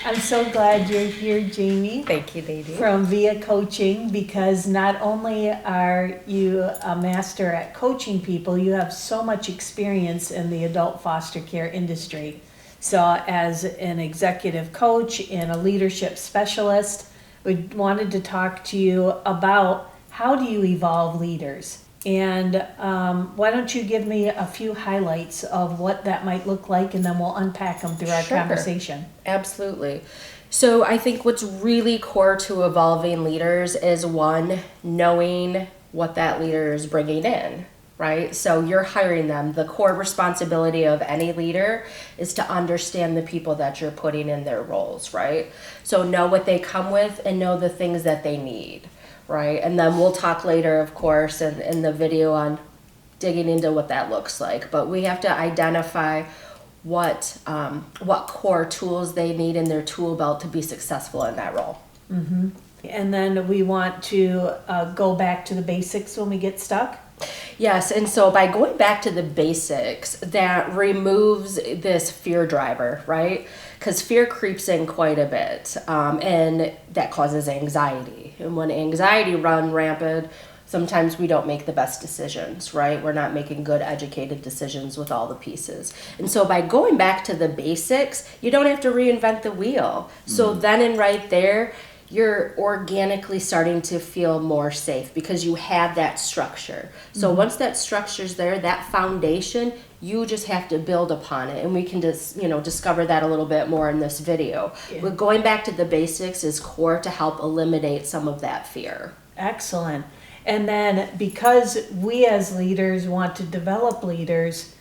I'm so glad you're here, Jamie. Thank you, Nadine. From Via Coaching, because not only are you a master at coaching people, you have so much experience in the adult foster care industry. So as an executive coach and a leadership specialist, we wanted to talk to you about how do you evolve leaders? And why don't you give me a few highlights of what that might look like, and then we'll unpack them through our conversation. Absolutely. So I think what's really core to evolving leaders is, one, knowing what that leader is bringing in, right? So you're hiring them. The core responsibility of any leader is to understand the people that you're putting in their roles, right? So know what they come with and know the things that they need. Right, and then we'll talk later, of course, in the video on digging into what that looks like. But we have to identify what core tools they need in their tool belt to be successful in that role. Mm-hmm. And then we want to go back to the basics when we get stuck. Yes, and so by going back to the basics, that removes this fear driver, right? Because fear creeps in quite a bit, and that causes anxiety. And when anxiety runs rampant, sometimes we don't make the best decisions, right? We're not making good, educated decisions with all the pieces. And so by going back to the basics, you don't have to reinvent the wheel. So then and right there, you're organically starting to feel more safe because you have that structure. So once that structure's there, that foundation, you just have to build upon it. And we can just, discover that a little bit more in this video. Yeah. But going back to the basics is core to help eliminate some of that fear. Excellent. And then because we as leaders want to develop leaders,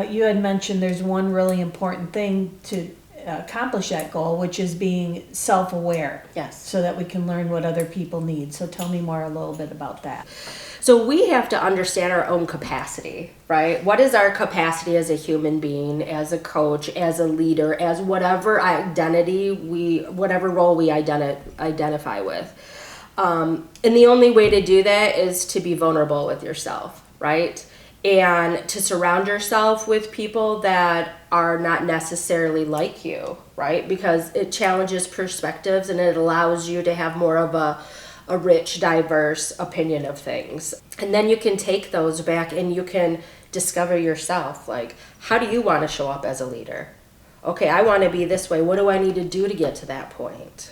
you had mentioned there's one really important thing to accomplish that goal, which is being self-aware. Yes. So that we can learn what other people need. So tell me more a little bit about that. So we have to understand our own capacity, right? What is our capacity as a human being, as a coach, as a leader, as whatever whatever role we identify with. And the only way to do that is to be vulnerable with yourself, right? And to surround yourself with people that are not necessarily like you, right? Because it challenges perspectives and it allows you to have more of a rich, diverse opinion of things. And then you can take those back and you can discover yourself. Like, how do you want to show up as a leader? Okay, I want to be this way. What do I need to do to get to that point?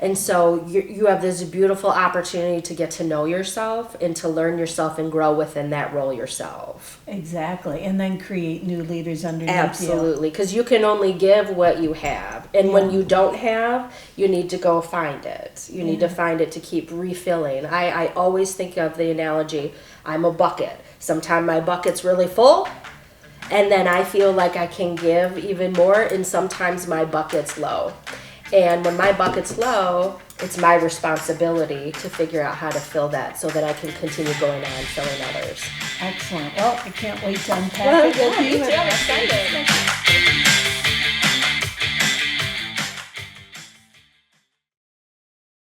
And so you have this beautiful opportunity to get to know yourself and to learn yourself and grow within that role yourself. Exactly. And then create new leaders underneath you. Absolutely. Because you can only give what you have. And when you don't have, you need to go find it. You need to find it to keep refilling. I always think of the analogy, I'm a bucket. Sometimes my bucket's really full, and then I feel like I can give even more, and sometimes my bucket's low. And when my bucket's low, it's my responsibility to figure out how to fill that so that I can continue going on filling others. Excellent. Well, I can't wait to unpack it with you. Me too. I'm excited.